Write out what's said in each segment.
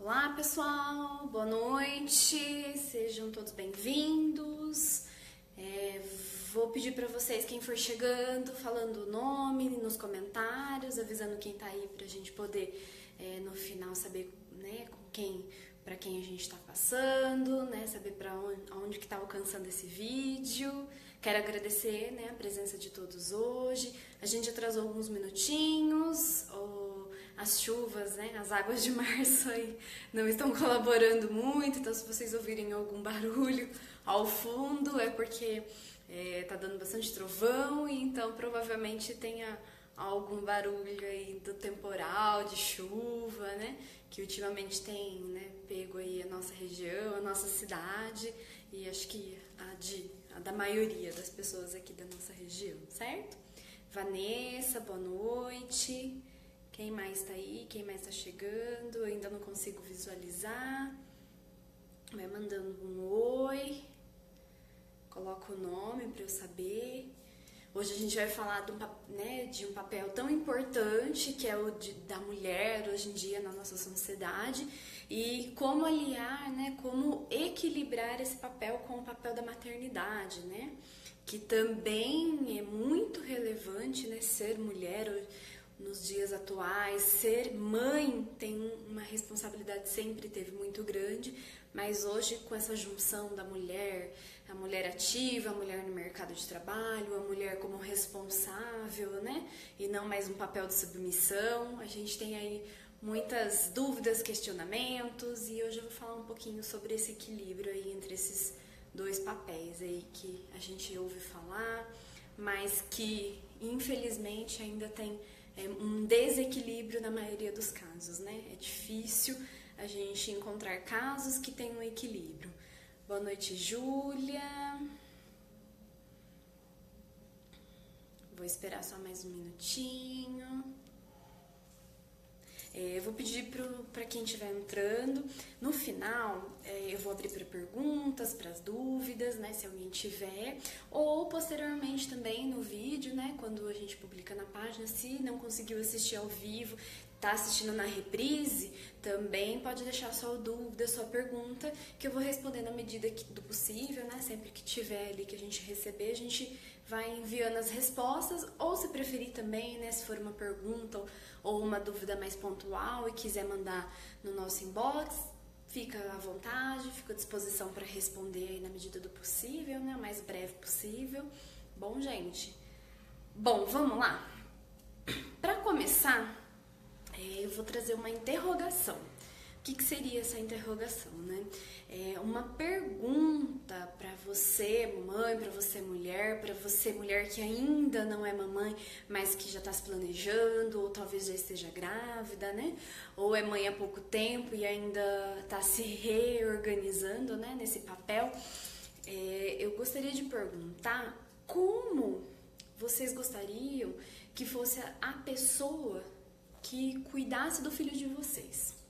Olá pessoal, boa noite, sejam todos bem-vindos. Vou pedir para vocês, quem for chegando, falando o nome nos comentários, avisando quem tá aí pra gente poder no final saber, né, para quem a gente está passando, né, saber para onde que tá alcançando esse vídeo. Quero agradecer, né, a presença de todos hoje. A gente atrasou alguns minutinhos, as chuvas, né, as águas de março aí não estão colaborando muito, então se vocês ouvirem algum barulho ao fundo é porque tá dando bastante trovão e então provavelmente tenha algum barulho aí do temporal, de chuva, né, que ultimamente tem, né, pego aí a nossa região, a nossa cidade e acho que a da maioria das pessoas aqui da nossa região, certo? Vanessa, boa noite. Quem mais tá aí? Quem mais tá chegando? Eu ainda não consigo visualizar. Vai mandando um oi. Coloca o nome para eu saber. Hoje a gente vai falar de um papel tão importante que é o da mulher hoje em dia na nossa sociedade e como aliar, né, como equilibrar esse papel com o papel da maternidade, né, que também é muito relevante, né, ser mulher nos dias atuais, ser mãe tem uma responsabilidade sempre teve muito grande, mas hoje com essa junção da mulher, a mulher ativa, a mulher no mercado de trabalho, a mulher como responsável, né? E não mais um papel de submissão, a gente tem aí muitas dúvidas, questionamentos e hoje eu vou falar um pouquinho sobre esse equilíbrio aí entre esses dois papéis aí que a gente ouve falar, mas que infelizmente ainda tem um desequilíbrio na maioria dos casos, né? É difícil a gente encontrar casos que tenham um equilíbrio. Boa noite, Júlia. Vou esperar só mais um minutinho. Eu vou pedir para quem estiver entrando, no final eu vou abrir para perguntas, para as dúvidas, né, se alguém tiver, ou posteriormente também no vídeo, né, quando a gente publica na página, se não conseguiu assistir ao vivo, tá assistindo na reprise, também pode deixar sua dúvida, sua pergunta, que eu vou responder na medida do possível, né, sempre que tiver ali que a gente receber, a gente vai enviando as respostas, ou se preferir também, né, se for uma pergunta ou uma dúvida mais pontual e quiser mandar no nosso inbox, fica à vontade, fico à disposição para responder aí na medida do possível, né, o mais breve possível. Bom, gente, vamos lá? Para começar, eu vou trazer uma interrogação. O que seria essa interrogação, né? É uma pergunta para você, mãe, para você, mulher que ainda não é mamãe, mas que já está se planejando, ou talvez já esteja grávida, né? Ou é mãe há pouco tempo e ainda está se reorganizando, né, nesse papel. Eu gostaria de perguntar como vocês gostariam que fosse a pessoa que cuidasse do filho de vocês.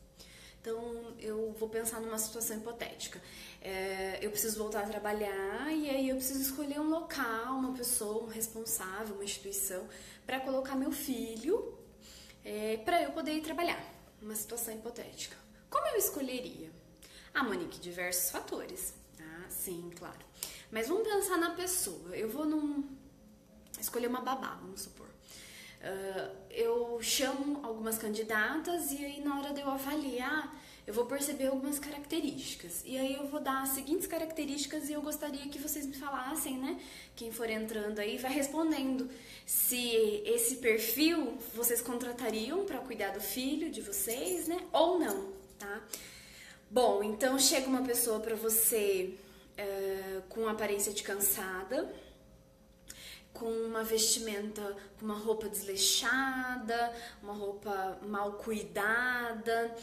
Então, eu vou pensar numa situação hipotética. Eu preciso voltar a trabalhar e aí eu preciso escolher um local, uma pessoa, um responsável, uma instituição para colocar meu filho para eu poder ir trabalhar. Uma situação hipotética. Como eu escolheria? Monique, diversos fatores. Sim, claro. Mas vamos pensar na pessoa. Eu vou escolher uma babá, vamos supor. Eu chamo algumas candidatas e aí na hora de eu avaliar, eu vou perceber algumas características. E aí eu vou dar as seguintes características e eu gostaria que vocês me falassem, né? Quem for entrando aí vai respondendo se esse perfil vocês contratariam para cuidar do filho de vocês, né? Ou não, tá? Bom, então chega uma pessoa para você com aparência de cansada, com uma vestimenta, com uma roupa desleixada, uma roupa mal cuidada,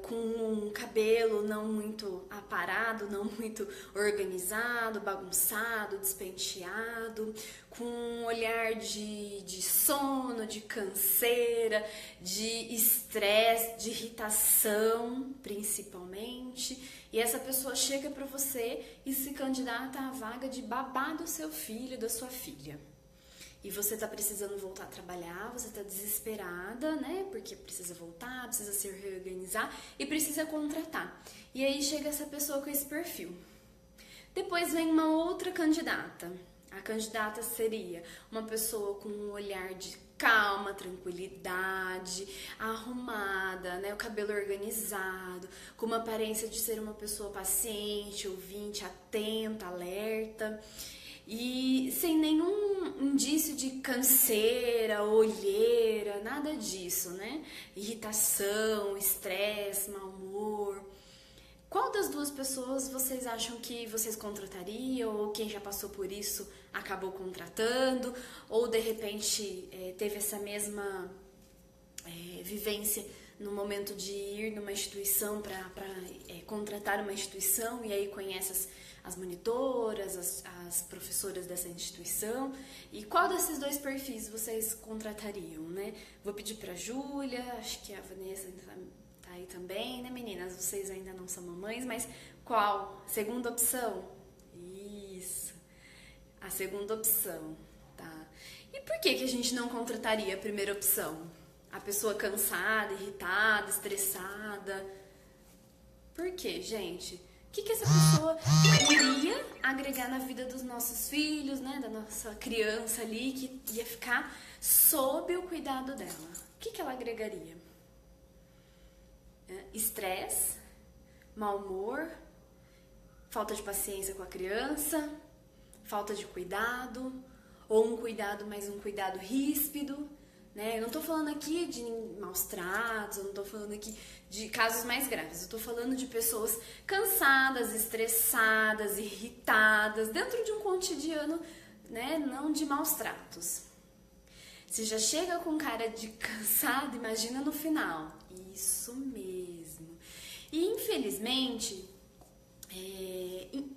com um cabelo não muito aparado, não muito organizado, bagunçado, despenteado, com um olhar de sono, de canseira, de estresse, de irritação, principalmente. E essa pessoa chega para você e se candidata à vaga de babá do seu filho, da sua filha. e você tá precisando voltar a trabalhar, você tá desesperada, né? Porque precisa voltar, precisa se reorganizar e precisa contratar. E aí chega essa pessoa com esse perfil. Depois vem uma outra candidata. A candidata seria uma pessoa com um olhar de calma, tranquilidade, arrumada, né? O cabelo organizado, com uma aparência de ser uma pessoa paciente, ouvinte, atenta, alerta. E sem nenhum indício de canseira, olheira, nada disso, né? Irritação, estresse, mau humor. Qual das duas pessoas vocês acham que vocês contratariam? Ou quem já passou por isso acabou contratando? Ou de repente teve essa mesma vivência no momento de ir numa instituição para contratar uma instituição e aí conhece as monitoras, as professoras dessa instituição? E qual desses dois perfis vocês contratariam, né? Vou pedir para a Júlia, acho que a Vanessa tá aí também, né, meninas? Vocês ainda não são mamães, mas qual? Segunda opção? Isso, a segunda opção, tá? E por que a gente não contrataria a primeira opção? A pessoa cansada, irritada, estressada. Por quê, gente? O que essa pessoa iria agregar na vida dos nossos filhos, né? Da nossa criança ali, que ia ficar sob o cuidado dela? O que ela agregaria? Estresse, mau humor, falta de paciência com a criança, falta de cuidado, ou um cuidado, mas um cuidado ríspido, né? Eu não tô falando aqui de maus tratos, eu não tô falando aqui de casos mais graves, eu tô falando de pessoas cansadas, estressadas, irritadas, dentro de um cotidiano, né? Não de maus tratos. Se já chega com cara de cansado, imagina no final. Isso mesmo. E infelizmente,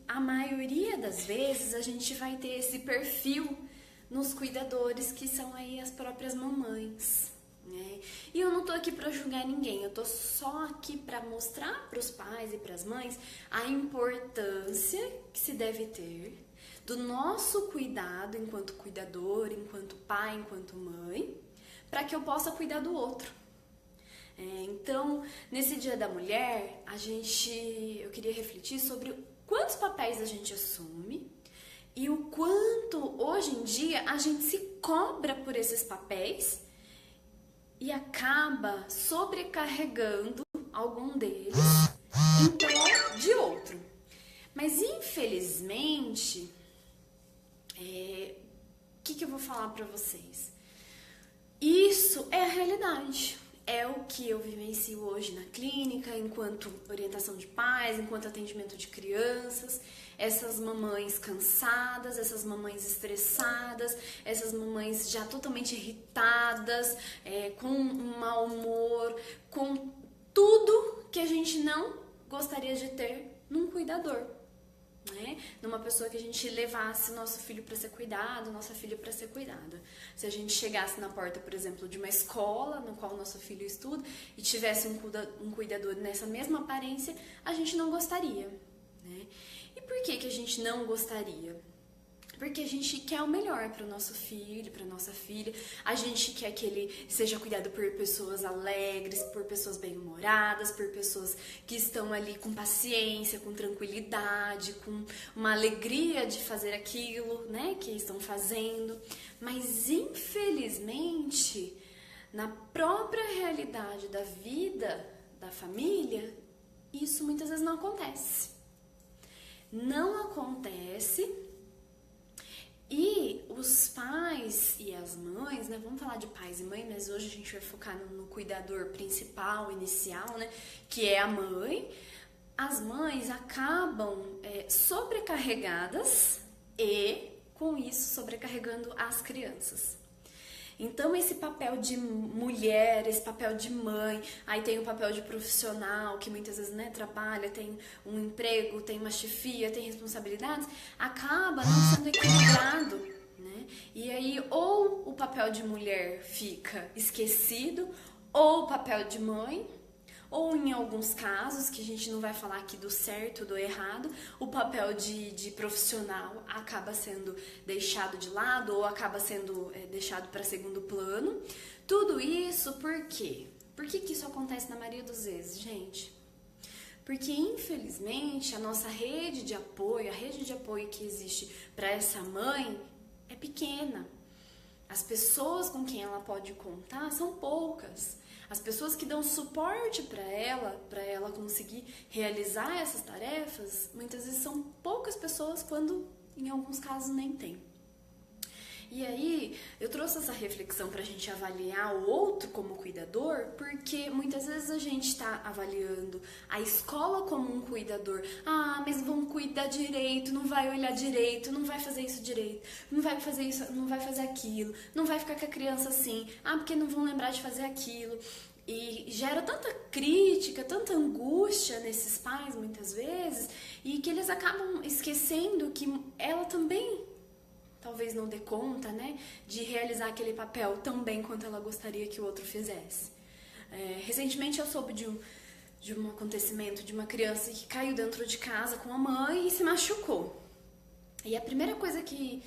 a maioria das vezes a gente vai ter esse perfil nos cuidadores, que são aí as próprias mamães, né? E eu não tô aqui para julgar ninguém, eu tô só aqui para mostrar para os pais e para as mães a importância que se deve ter do nosso cuidado enquanto cuidador, enquanto pai, enquanto mãe, para que eu possa cuidar do outro. Então, nesse Dia da Mulher, eu queria refletir sobre quantos papéis a gente assume e o quanto, hoje em dia, a gente se cobra por esses papéis e acaba sobrecarregando algum deles em prol de outro. Mas, infelizmente, o que eu vou falar pra vocês? Isso é a realidade. É o que eu vivencio hoje na clínica, enquanto orientação de pais, enquanto atendimento de crianças. Essas mamães cansadas, essas mamães estressadas, essas mamães já totalmente irritadas, com um mau humor, com tudo que a gente não gostaria de ter num cuidador, né? Numa pessoa que a gente levasse o nosso filho para ser cuidado, nossa filha para ser cuidada. Se a gente chegasse na porta, por exemplo, de uma escola no qual o nosso filho estuda e tivesse um cuidador nessa mesma aparência, a gente não gostaria, né? E por que a gente não gostaria? Porque a gente quer o melhor para o nosso filho, para nossa filha. A gente quer que ele seja cuidado por pessoas alegres, por pessoas bem-humoradas, por pessoas que estão ali com paciência, com tranquilidade, com uma alegria de fazer aquilo, né, que estão fazendo. Mas, infelizmente, na própria realidade da vida da família, isso muitas vezes não acontece. Não acontece. E os pais e as mães, né, vamos falar de pais e mãe, mas hoje a gente vai focar no cuidador principal, inicial, né, que é a mãe. As mães acabam sobrecarregadas e, com isso, sobrecarregando as crianças. Então, esse papel de mulher, esse papel de mãe, aí tem o papel de profissional, que muitas vezes, né, trabalha, tem um emprego, tem uma chefia, tem responsabilidades, acaba não sendo equilibrado, né? E aí, ou o papel de mulher fica esquecido, ou o papel de mãe, ou em alguns casos, que a gente não vai falar aqui do certo ou do errado, o papel de profissional acaba sendo deixado de lado ou acaba sendo deixado para segundo plano. Tudo isso por quê? Por que isso acontece na maioria das vezes, gente? Porque, infelizmente, a nossa rede de apoio, a rede de apoio que existe para essa mãe é pequena. As pessoas com quem ela pode contar são poucas. As pessoas que dão suporte para ela conseguir realizar essas tarefas, muitas vezes são poucas pessoas, quando em alguns casos nem tem. E aí, eu trouxe essa reflexão pra gente avaliar o outro como cuidador, porque muitas vezes a gente tá avaliando a escola como um cuidador. Ah, mas vão cuidar direito, não vai olhar direito, não vai fazer isso direito, não vai fazer isso, não vai fazer aquilo, não vai ficar com a criança assim, ah, porque não vão lembrar de fazer aquilo. E gera tanta crítica, tanta angústia nesses pais, muitas vezes, e que eles acabam esquecendo que ela também talvez não dê conta, né, de realizar aquele papel tão bem quanto ela gostaria que o outro fizesse. Recentemente eu soube de um acontecimento de uma criança que caiu dentro de casa com a mãe e se machucou. E a primeira coisa que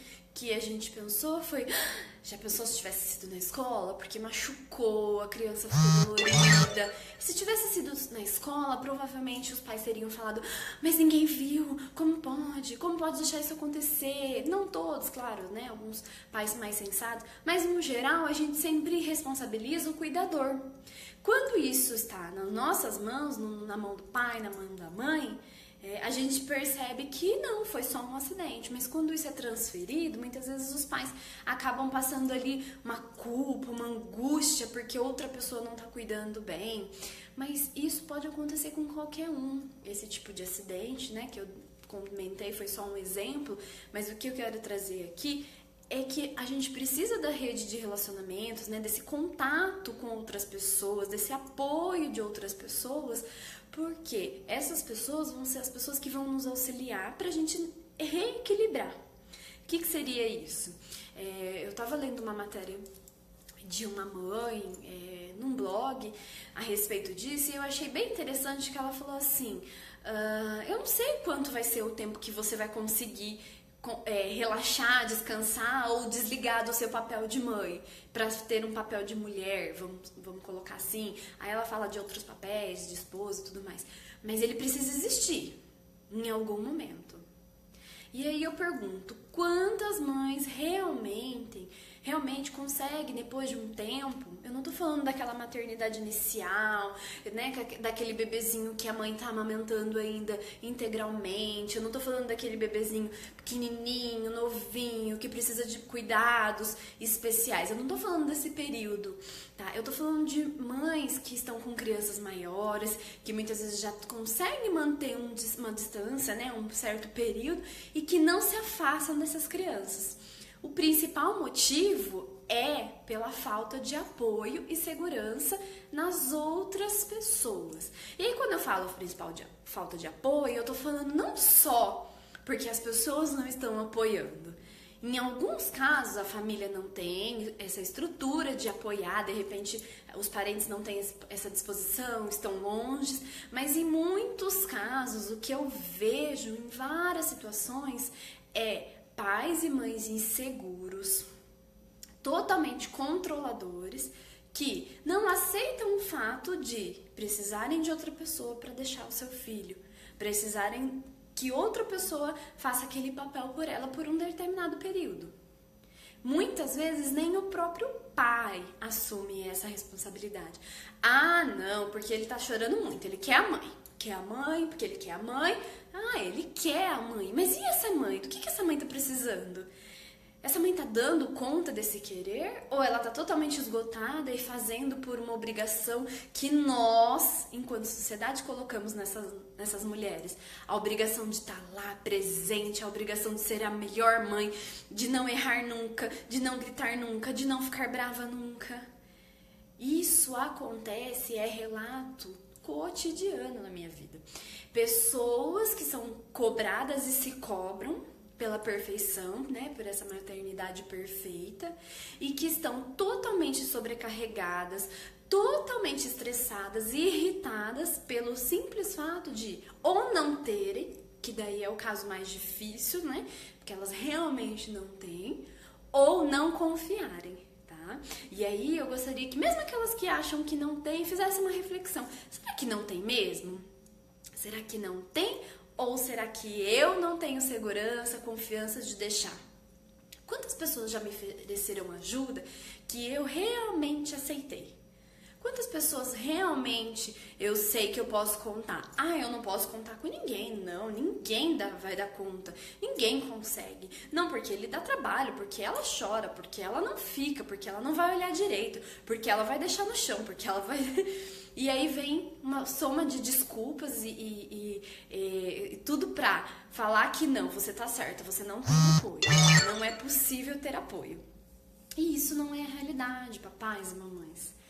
a gente pensou foi: já pensou se tivesse sido na escola? Porque machucou, a criança ficou dolorida. Se tivesse sido na escola, provavelmente os pais teriam falado: mas ninguém viu, como pode? Como pode deixar isso acontecer? Não todos, claro, né? Alguns pais mais sensatos, mas no geral a gente sempre responsabiliza o cuidador. Quando isso está nas nossas mãos, na mão do pai, na mão da mãe, a gente percebe que não, foi só um acidente. Mas quando isso é transferido, muitas vezes os pais acabam passando ali uma culpa, uma angústia, porque outra pessoa não está cuidando bem. Mas isso pode acontecer com qualquer um. Esse tipo de acidente, né, que eu comentei, foi só um exemplo. Mas o que eu quero trazer aqui é que a gente precisa da rede de relacionamentos, né, desse contato com outras pessoas, desse apoio de outras pessoas, porque essas pessoas vão ser as pessoas que vão nos auxiliar para a gente reequilibrar. O que seria isso? Eu estava lendo uma matéria de uma mãe num blog a respeito disso, e eu achei bem interessante que ela falou assim: eu não sei quanto vai ser o tempo que você vai conseguir relaxar, descansar ou desligar do seu papel de mãe para ter um papel de mulher, vamos colocar assim. Aí ela fala de outros papéis, de esposa e tudo mais, mas ele precisa existir em algum momento. E aí eu pergunto: quantas mães realmente conseguem, depois de um tempo? Eu não tô falando daquela maternidade inicial, né, daquele bebezinho que a mãe tá amamentando ainda integralmente. Eu não tô falando daquele bebezinho pequenininho, novinho, que precisa de cuidados especiais. Eu não tô falando desse período, tá? Eu tô falando de mães que estão com crianças maiores, que muitas vezes já conseguem manter uma distância, né, um certo período, e que não se afastam dessas crianças. O principal motivo é pela falta de apoio e segurança nas outras pessoas. E aí, quando eu falo principal de falta de apoio, eu tô falando não só porque as pessoas não estão apoiando. Em alguns casos, a família não tem essa estrutura de apoiar, de repente os parentes não têm essa disposição, estão longe, mas em muitos casos, o que eu vejo em várias situações é pais e mães inseguros, totalmente controladores, que não aceitam o fato de precisarem de outra pessoa para deixar o seu filho, precisarem que outra pessoa faça aquele papel por ela por um determinado período. Muitas vezes nem o próprio pai assume essa responsabilidade. Ah, não, porque ele tá chorando muito, ele quer a mãe. Quer a mãe, porque ele quer a mãe. Ah, ele quer a mãe. Mas e essa mãe? Do que essa mãe tá precisando? Essa mãe tá dando conta desse querer? Ou ela tá totalmente esgotada e fazendo por uma obrigação que nós, enquanto sociedade, colocamos nessas mulheres? A obrigação de estar lá presente, a obrigação de ser a melhor mãe, de não errar nunca, de não gritar nunca, de não ficar brava nunca. Isso acontece, é relato cotidiano na minha vida. Pessoas que são cobradas e se cobram pela perfeição, né, por essa maternidade perfeita, e que estão totalmente sobrecarregadas, totalmente estressadas e irritadas pelo simples fato de ou não terem, que daí é o caso mais difícil, né, porque elas realmente não têm, ou não confiarem. E aí eu gostaria que mesmo aquelas que acham que não tem, fizessem uma reflexão. Será que não tem mesmo? Será que não tem? Ou será que eu não tenho segurança, confiança de deixar? Quantas pessoas já me ofereceram ajuda que eu realmente aceitei? Quantas pessoas realmente eu sei que eu posso contar? Eu não posso contar com ninguém. Não, ninguém vai dar conta. Ninguém consegue. Não, porque ele dá trabalho, porque ela chora, porque ela não fica, porque ela não vai olhar direito, porque ela vai deixar no chão, porque ela vai... E aí vem uma soma de desculpas e tudo pra falar que não, você tá certa, você não tem apoio. Não é possível ter apoio. E isso não é a realidade, papais e mamães.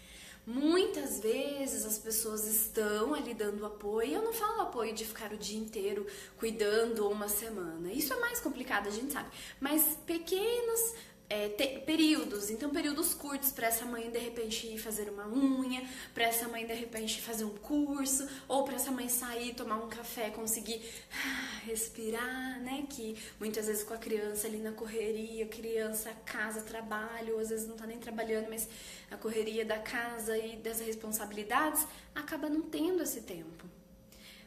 Muitas vezes as pessoas estão ali dando apoio. Eu não falo apoio de ficar o dia inteiro cuidando ou uma semana. Isso é mais complicado, a gente sabe. Mas pequenos períodos. Então, períodos curtos para essa mãe de repente ir fazer uma unha, para essa mãe de repente fazer um curso, ou para essa mãe sair, tomar um café, conseguir respirar, né? Que muitas vezes com a criança ali na correria, criança, casa, trabalho, ou às vezes não tá nem trabalhando, mas a correria da casa e das responsabilidades acaba não tendo esse tempo.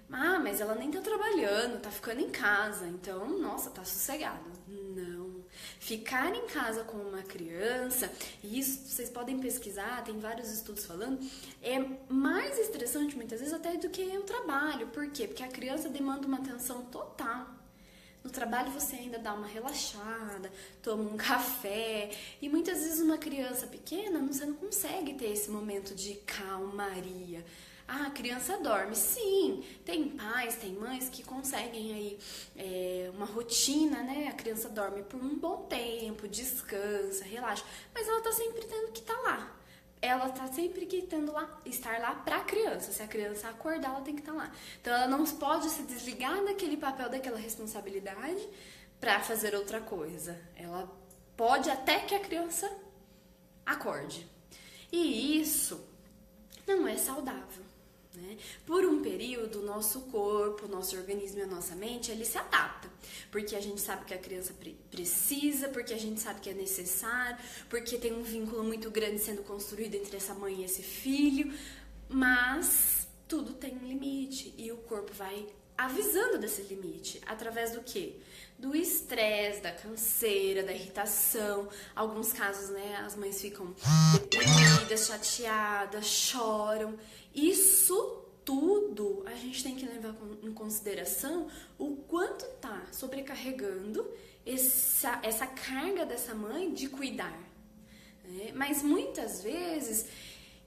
Mas ela nem tá trabalhando, tá ficando em casa, então, nossa, tá sossegado. Não. Ficar em casa com uma criança, e isso vocês podem pesquisar, tem vários estudos falando, é mais estressante muitas vezes até do que o trabalho. Por quê? Porque a criança demanda uma atenção total. No trabalho você ainda dá uma relaxada, toma um café, e muitas vezes uma criança pequena, você não consegue ter esse momento de calmaria. A criança dorme. Sim, tem pais, tem mães que conseguem aí uma rotina, né? A criança dorme por um bom tempo, descansa, relaxa, mas ela tá sempre tendo que estar lá. Ela tá sempre tendo estar lá pra criança. Se a criança acordar, ela tem que estar lá. Então ela não pode se desligar daquele papel, daquela responsabilidade pra fazer outra coisa. Ela pode até que a criança acorde. E isso não é saudável. Né? Por um período, o nosso corpo, o nosso organismo e a nossa mente, ele se adapta, porque a gente sabe que a criança precisa, porque a gente sabe que é necessário, porque tem um vínculo muito grande sendo construído entre essa mãe e esse filho, mas tudo tem um limite e o corpo vai avisando desse limite, através do quê? Do estresse, da canseira, da irritação. Alguns casos, né, as mães ficam deprimidas, chateadas, choram. Isso tudo a gente tem que levar em consideração o quanto tá sobrecarregando essa carga dessa mãe de cuidar. Né? Mas muitas vezes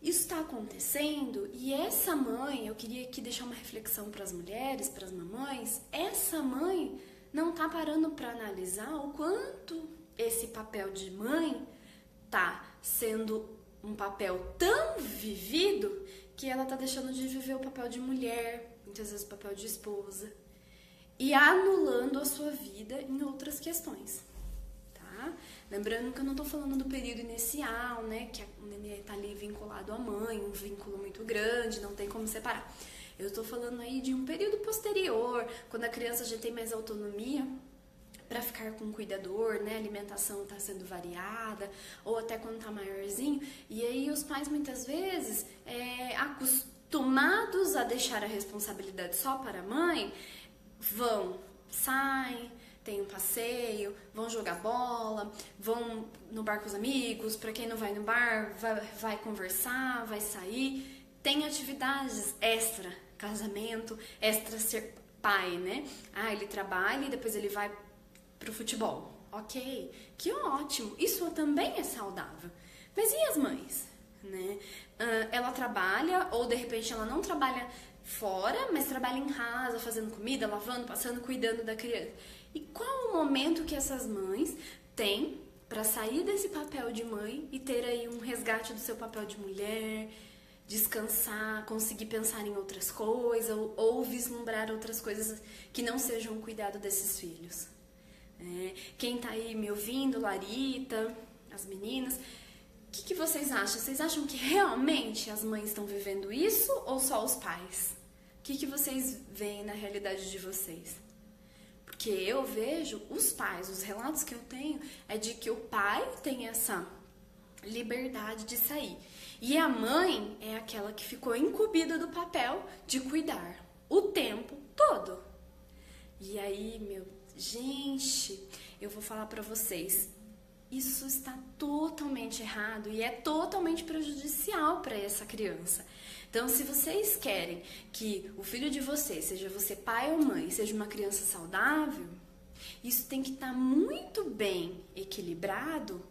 isso está acontecendo e essa mãe, eu queria aqui deixar uma reflexão para as mulheres, para as mamães, essa mãe não tá parando para analisar o quanto esse papel de mãe tá sendo um papel tão vivido que ela tá deixando de viver o papel de mulher, muitas vezes o papel de esposa, e anulando a sua vida em outras questões, tá? Lembrando que eu não tô falando do período inicial, né, que o neném tá ali vinculado à mãe, um vínculo muito grande, não tem como separar. Eu tô falando aí de um período posterior, quando a criança já tem mais autonomia para ficar com um cuidador, né? A alimentação tá sendo variada, ou até quando tá maiorzinho. E aí os pais muitas vezes, acostumados a deixar a responsabilidade só para a mãe, saem, tem um passeio, vão jogar bola, vão no bar com os amigos. Para quem não vai no bar, vai conversar, vai sair. Tem atividades extra, casamento, extra ser pai, né? Ele trabalha e depois ele vai pro futebol. Ok, que ótimo, isso também é saudável. Mas e as mães? Né? Ela trabalha, ou de repente ela não trabalha fora, mas trabalha em casa, fazendo comida, lavando, passando, cuidando da criança. E qual o momento que essas mães têm para sair desse papel de mãe e ter aí um resgate do seu papel de mulher, descansar, conseguir pensar em outras coisas ou vislumbrar outras coisas que não sejam o cuidado desses filhos? Quem tá aí me ouvindo, Larita, as meninas, o que vocês acham? Vocês acham que realmente as mães estão vivendo isso ou só os pais? O que vocês veem na realidade de vocês? Porque eu vejo os pais, os relatos que eu tenho é de que o pai tem essa liberdade de sair. E a mãe é aquela que ficou incumbida do papel de cuidar o tempo todo. E aí, gente, eu vou falar pra vocês, isso está totalmente errado e é totalmente prejudicial para essa criança. Então, se vocês querem que o filho de vocês, seja você pai ou mãe, seja uma criança saudável, isso tem que estar muito bem equilibrado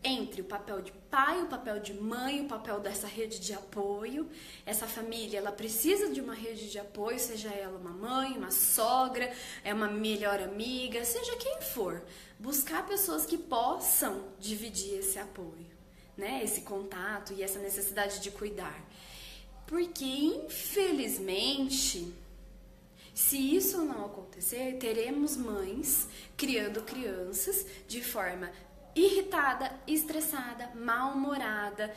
entre o papel de pai, o papel de mãe, o papel dessa rede de apoio. Essa família, ela precisa de uma rede de apoio, seja ela uma mãe, uma sogra, uma melhor amiga, seja quem for. Buscar pessoas que possam dividir esse apoio, né? Esse contato e essa necessidade de cuidar. Porque, infelizmente, se isso não acontecer, teremos mães criando crianças de forma irritada, estressada, mal-humorada.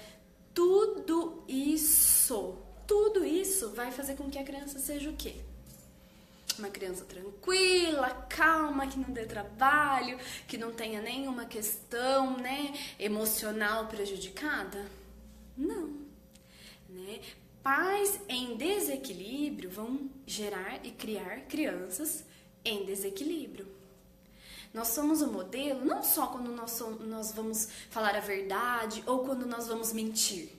Tudo isso vai fazer com que a criança seja o quê? Uma criança tranquila, calma, que não dê trabalho, que não tenha nenhuma questão, né, emocional prejudicada? Não, né? Pais em desequilíbrio vão gerar e criar crianças em desequilíbrio. Nós somos o modelo não só quando nós vamos falar a verdade ou quando nós vamos mentir.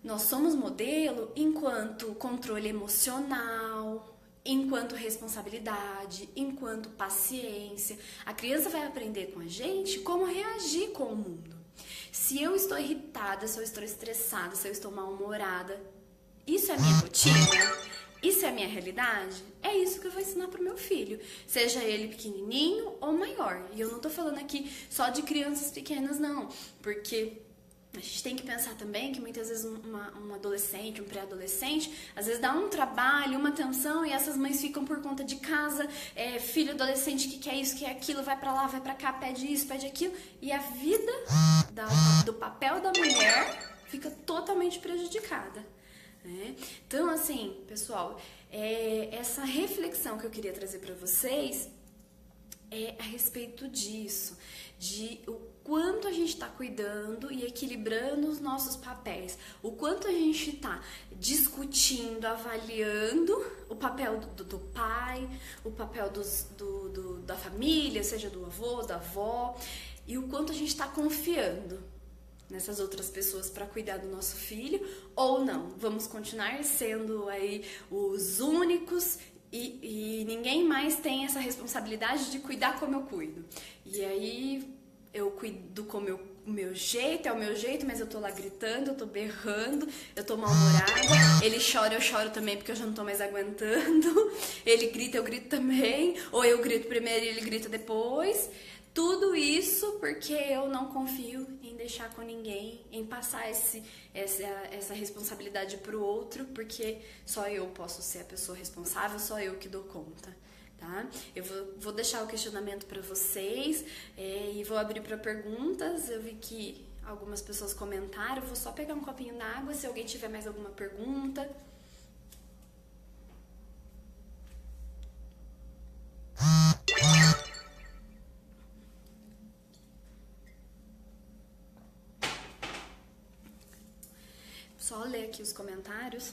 Nós somos modelo enquanto controle emocional, enquanto responsabilidade, enquanto paciência. A criança vai aprender com a gente como reagir com o mundo. Se eu estou irritada, se eu estou estressada, se eu estou mal-humorada, isso é a minha rotina? Isso é a minha realidade? É isso que eu vou ensinar pro meu filho, seja ele pequenininho ou maior. E eu não tô falando aqui só de crianças pequenas, não, porque a gente tem que pensar também que muitas vezes um adolescente, um pré-adolescente, às vezes dá um trabalho, uma atenção e essas mães ficam por conta de casa, filho adolescente que quer isso, quer aquilo, vai pra lá, vai pra cá, pede isso, pede aquilo, e a vida do papel da mulher fica totalmente prejudicada. Então, assim, pessoal, essa reflexão que eu queria trazer para vocês é a respeito disso, de o quanto a gente está cuidando e equilibrando os nossos papéis, o quanto a gente está discutindo, avaliando o papel do pai, o papel da família, seja do avô, da avó, e o quanto a gente está confiando nessas outras pessoas para cuidar do nosso filho, ou não, vamos continuar sendo aí os únicos e ninguém mais tem essa responsabilidade de cuidar como eu cuido. E aí eu cuido como o meu jeito, é o meu jeito, mas eu tô lá gritando, eu tô berrando, eu tô mal-humorada, ele chora, eu choro também porque eu já não tô mais aguentando, ele grita, eu grito também, ou eu grito primeiro e ele grita depois. Tudo isso porque eu não confio em deixar com ninguém, em passar essa responsabilidade pro outro, porque só eu posso ser a pessoa responsável, só eu que dou conta, tá? Eu vou deixar o questionamento para vocês e vou abrir para perguntas. Eu vi que algumas pessoas comentaram, vou só pegar um copinho d'água, se alguém tiver mais alguma pergunta. Só ler aqui os comentários.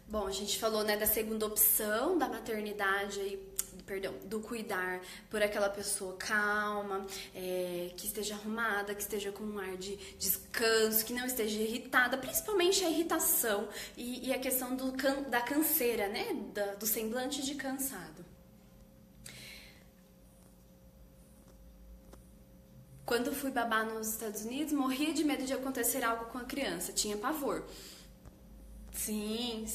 Bom, a gente falou, né, da segunda opção, da maternidade aí, do cuidar por aquela pessoa calma, que esteja arrumada, que esteja com um ar de descanso, que não esteja irritada, principalmente a irritação e a questão da canseira, né, do semblante de cansado. Quando fui babá nos Estados Unidos, morria de medo de acontecer algo com a criança, tinha pavor. Sim,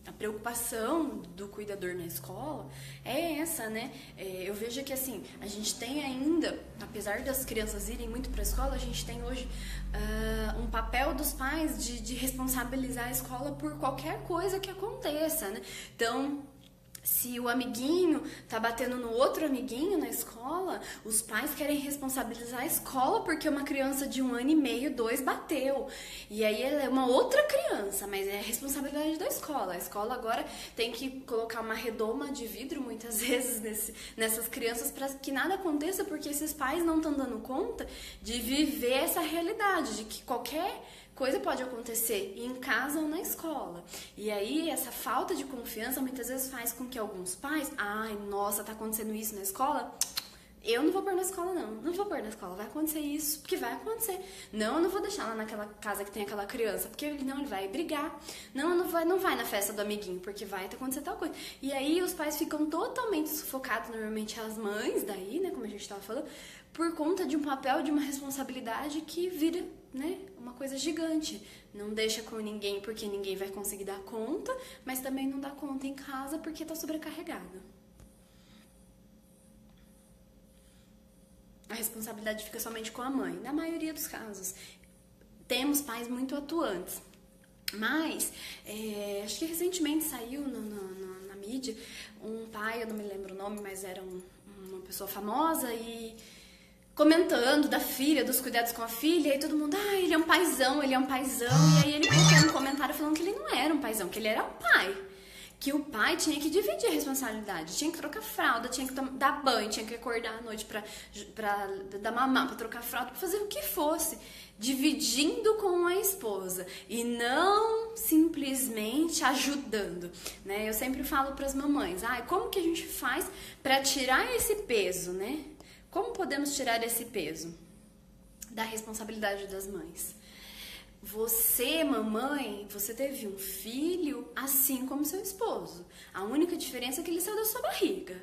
a preocupação do cuidador na escola é essa, né? Eu vejo que, assim, a gente tem ainda, apesar das crianças irem muito para a escola, a gente tem hoje um papel dos pais de responsabilizar a escola por qualquer coisa que aconteça, né? Então, se o amiguinho tá batendo no outro amiguinho na escola, os pais querem responsabilizar a escola porque uma criança de 1 ano e meio, 2, bateu. E aí ela é uma outra criança, mas é responsabilidade da escola. A escola agora tem que colocar uma redoma de vidro, muitas vezes, nessas crianças para que nada aconteça, porque esses pais não estão dando conta de viver essa realidade, de que qualquer coisa pode acontecer em casa ou na escola. E aí, essa falta de confiança muitas vezes faz com que alguns pais, ai, nossa, tá acontecendo isso na escola, eu não vou pôr na escola não vou pôr na escola, vai acontecer isso, porque vai acontecer. Não, eu não vou deixar lá naquela casa que tem aquela criança, porque não, ele vai brigar. Não, não vai na festa do amiguinho, porque vai acontecer tal coisa. E aí, os pais ficam totalmente sufocados, normalmente as mães daí, né, como a gente tava falando, por conta de um papel, de uma responsabilidade que vira, né, uma coisa gigante. Não deixa com ninguém porque ninguém vai conseguir dar conta, mas também não dá conta em casa porque tá sobrecarregado. A responsabilidade fica somente com a mãe, na maioria dos casos. Temos pais muito atuantes, mas acho que recentemente saiu na mídia um pai, eu não me lembro o nome, mas era uma pessoa famosa e comentando da filha, dos cuidados com a filha, e aí todo mundo, ele é um paizão, e aí ele colocou um comentário falando que ele não era um paizão, que ele era um pai. Que o pai tinha que dividir a responsabilidade, tinha que trocar fralda, tinha que dar banho, tinha que acordar à noite pra dar mamar, pra trocar fralda, pra fazer o que fosse, dividindo com a esposa e não simplesmente ajudando, né? Eu sempre falo pras mamães, como que a gente faz pra tirar esse peso, né? Como podemos tirar esse peso da responsabilidade das mães? Você, mamãe, você teve um filho assim como seu esposo. A única diferença é que ele saiu da sua barriga.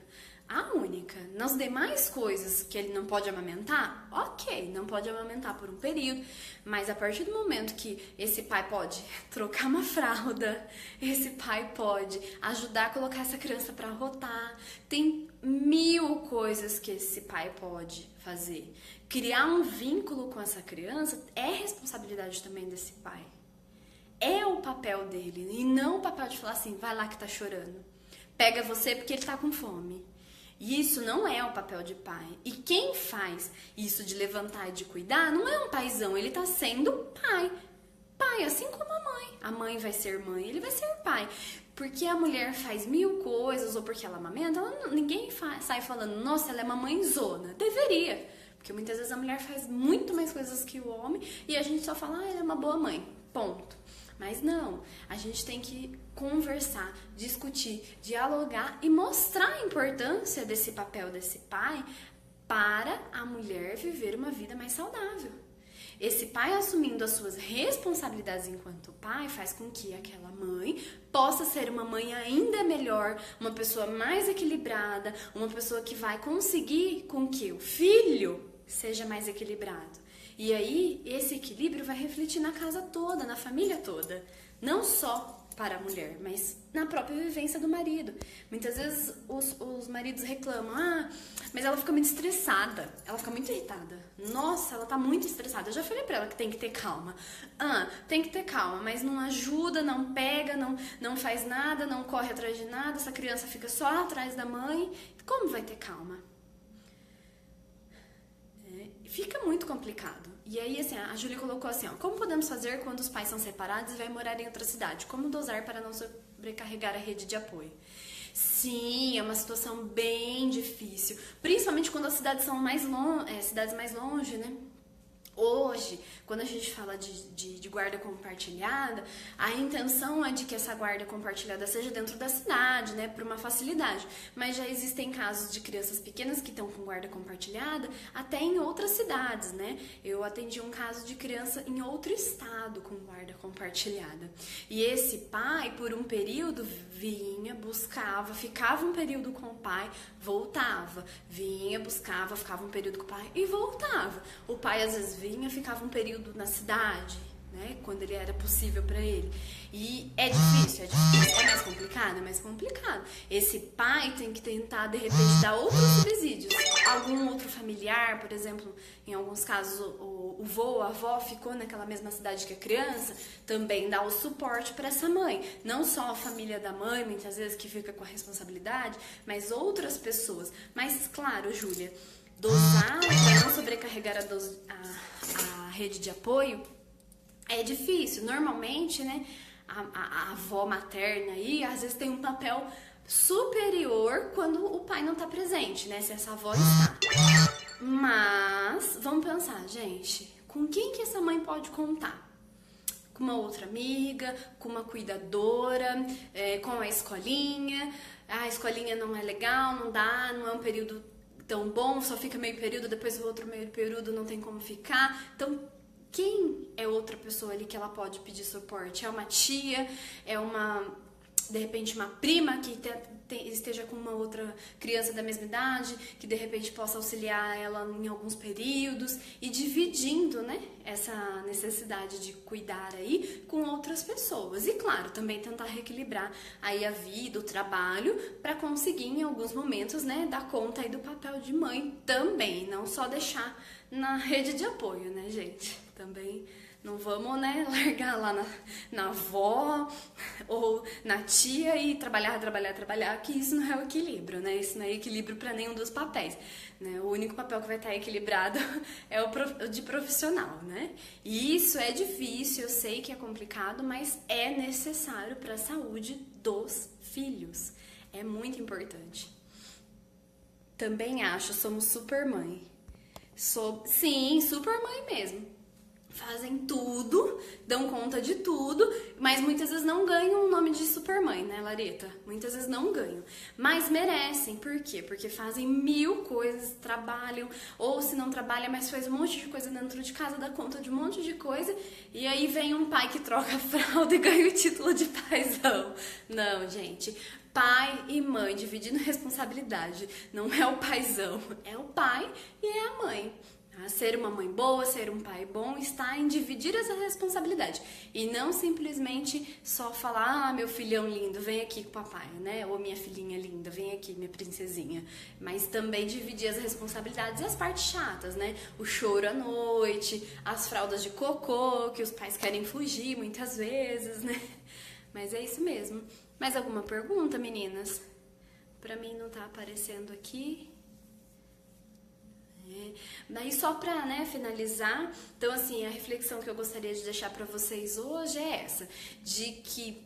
A única. Nas demais coisas que ele não pode amamentar, ok, não pode amamentar por um período, mas a partir do momento que esse pai pode trocar uma fralda, esse pai pode ajudar a colocar essa criança para rotar, tem 1000 coisas que esse pai pode fazer. Criar um vínculo com essa criança é responsabilidade também desse pai. É o papel dele, e não o papel de falar assim, vai lá que tá chorando. Pega você porque ele tá com fome. Isso não é o papel de pai. E quem faz isso de levantar e de cuidar não é um paizão, ele tá sendo pai. Pai, assim como a mãe. A mãe vai ser mãe, ele vai ser pai. Porque a mulher faz 1000 coisas, ou porque ela amamenta, ninguém sai falando, nossa, ela é uma mãezona. Deveria. Porque muitas vezes a mulher faz muito mais coisas que o homem e a gente só fala, ela é uma boa mãe. Ponto. Mas não, a gente tem que conversar, discutir, dialogar e mostrar a importância desse papel desse pai para a mulher viver uma vida mais saudável. Esse pai assumindo as suas responsabilidades enquanto pai faz com que aquela mãe possa ser uma mãe ainda melhor, uma pessoa mais equilibrada, uma pessoa que vai conseguir com que o filho seja mais equilibrado. E aí, esse equilíbrio vai refletir na casa toda, na família toda. Não só para a mulher, mas na própria vivência do marido. Muitas vezes os maridos reclamam, mas ela fica muito estressada, ela fica muito irritada. Nossa, ela tá muito estressada. Eu já falei pra ela que tem que ter calma. Tem que ter calma, mas não ajuda, não pega, não faz nada, não corre atrás de nada, essa criança fica só atrás da mãe. Como vai ter calma? Fica muito complicado. E aí, assim, a Júlia colocou assim, como podemos fazer quando os pais são separados e vai morar em outra cidade? Como dosar para não sobrecarregar a rede de apoio? Sim, é uma situação bem difícil. Principalmente quando as cidades são cidades mais longe, né? Hoje, quando a gente fala de guarda compartilhada, a intenção é de que essa guarda compartilhada seja dentro da cidade, né, por uma facilidade. Mas já existem casos de crianças pequenas que estão com guarda compartilhada até em outras cidades, né? Eu atendi um caso de criança em outro estado com guarda compartilhada. E esse pai, por um período, vinha, buscava, ficava um período com o pai, voltava. Vinha, buscava, ficava um período com o pai e voltava. O pai, às vezes, vinha, ficava um período na cidade, né? Quando ele era possível para ele. E é difícil, é mais complicado, é mais complicado. Esse pai tem que tentar, de repente, dar outros subsídios. Algum outro familiar, por exemplo, em alguns casos o vô, a avó ficou naquela mesma cidade que a criança, também dá o suporte para essa mãe. Não só a família da mãe, muitas vezes, que fica com a responsabilidade, mas outras pessoas. Mas, claro, Júlia, dosar para não sobrecarregar a rede de apoio é difícil. Normalmente, né, a avó materna aí, às vezes tem um papel superior quando o pai não tá presente, né, se essa avó está. Mas, vamos pensar, gente, com quem que essa mãe pode contar? Com uma outra amiga, com uma cuidadora, com a escolinha. A escolinha não é legal, não dá, não é um período tão bom, só fica meio período, depois o outro meio período não tem como ficar. Então, quem é outra pessoa ali que ela pode pedir suporte? É uma tia? É de repente, uma prima que esteja com uma outra criança da mesma idade, que de repente possa auxiliar ela em alguns períodos e dividindo, né, essa necessidade de cuidar aí com outras pessoas. E claro, também tentar reequilibrar aí a vida, o trabalho, para conseguir em alguns momentos, né, dar conta aí do papel de mãe também, não só deixar na rede de apoio, né, gente? Também não vamos, né, largar lá na avó ou na tia e trabalhar, que isso não é o equilíbrio, né? Isso não é equilíbrio para nenhum dos papéis, né? O único papel que vai estar equilibrado é o de profissional, né? E isso é difícil, eu sei que é complicado, mas é necessário para a saúde dos filhos. É muito importante. Também acho, somos super mãe. Sim, super mãe mesmo. Fazem tudo, dão conta de tudo, mas muitas vezes não ganham o nome de supermãe, né, Larita? Muitas vezes não ganham, mas merecem. Por quê? Porque fazem 1000 coisas, trabalham, ou se não trabalha, mas faz um monte de coisa dentro de casa, dá conta de um monte de coisa, e aí vem um pai que troca a fralda e ganha o título de paizão. Não, gente. Pai e mãe dividindo responsabilidade. Não é o paizão, é o pai e é a mãe. Ser uma mãe boa, ser um pai bom, está em dividir essa responsabilidade. E não simplesmente só falar, meu filhão lindo, vem aqui com o papai, né? Ou minha filhinha linda, vem aqui, minha princesinha. Mas também dividir as responsabilidades e as partes chatas, né? O choro à noite, as fraldas de cocô, que os pais querem fugir muitas vezes, né? Mas é isso mesmo. Mais alguma pergunta, meninas? Pra mim não tá aparecendo aqui. Daí só pra, né, finalizar, então assim, a reflexão que eu gostaria de deixar pra vocês hoje é essa, de que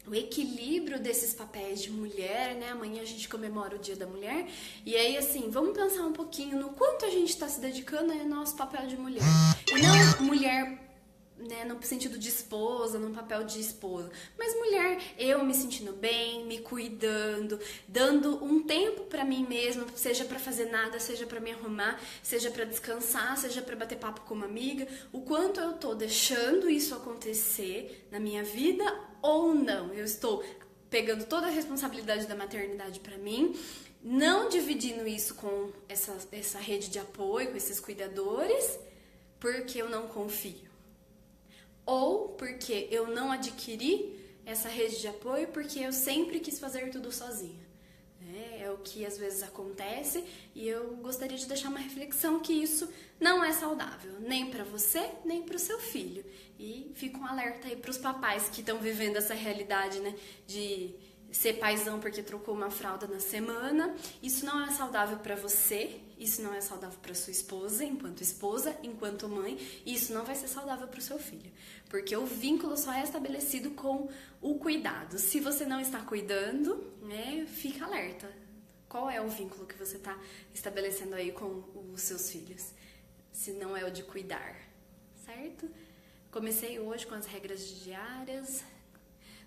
o equilíbrio desses papéis de mulher, né, amanhã a gente comemora o Dia da Mulher, e aí assim, vamos pensar um pouquinho no quanto a gente tá se dedicando ao nosso papel de mulher, e não mulher, né, no sentido de esposa, num papel de esposa, mas mulher, eu me sentindo bem, me cuidando, dando um tempo pra mim mesma, seja pra fazer nada, seja pra me arrumar, seja pra descansar, seja pra bater papo com uma amiga, o quanto eu tô deixando isso acontecer na minha vida ou não. Eu estou pegando toda a responsabilidade da maternidade pra mim, não dividindo isso com essa rede de apoio, com esses cuidadores, porque eu não confio. Ou porque eu não adquiri essa rede de apoio porque eu sempre quis fazer tudo sozinha. É o que às vezes acontece e eu gostaria de deixar uma reflexão que isso não é saudável, nem para você, nem para o seu filho. E fica um alerta aí para os papais que estão vivendo essa realidade, né, de ser paizão porque trocou uma fralda na semana. Isso não é saudável para você, isso não é saudável para sua esposa, enquanto mãe, e isso não vai ser saudável para o seu filho, porque o vínculo só é estabelecido com o cuidado. Se você não está cuidando, né, fica alerta. Qual é o vínculo que você está estabelecendo aí com os seus filhos? Se não é o de cuidar, certo? Comecei hoje com as regras diárias.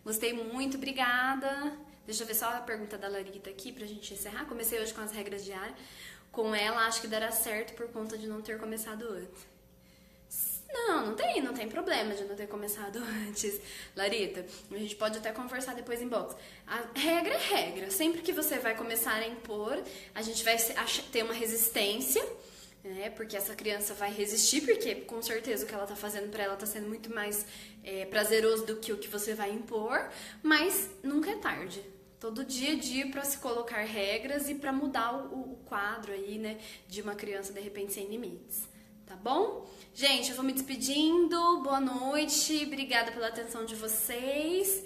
Gostei muito, obrigada. Deixa eu ver só a pergunta da Larita aqui pra gente encerrar. Comecei hoje com as regras diárias. Com ela, acho que dará certo por conta de não ter começado antes. Não tem problema de não ter começado antes, Larita. A gente pode até conversar depois em box. A regra é regra. Sempre que você vai começar a impor, a gente vai ter uma resistência, né? Porque essa criança vai resistir, porque com certeza o que ela tá fazendo pra ela tá sendo muito mais prazeroso do que o que você vai impor, mas nunca é tarde. Todo dia a dia para se colocar regras e para mudar o quadro aí, né, de uma criança de repente sem limites, tá bom? Gente, eu vou me despedindo, boa noite, obrigada pela atenção de vocês.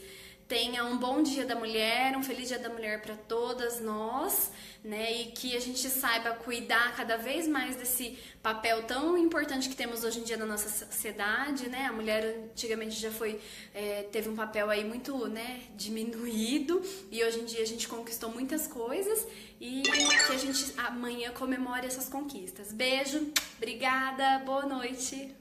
Tenha um bom Dia da Mulher, um feliz Dia da Mulher para todas nós, né? E que a gente saiba cuidar cada vez mais desse papel tão importante que temos hoje em dia na nossa sociedade, né? A mulher antigamente já teve um papel aí muito, né, diminuído, e hoje em dia a gente conquistou muitas coisas e que a gente amanhã comemore essas conquistas. Beijo, obrigada, boa noite.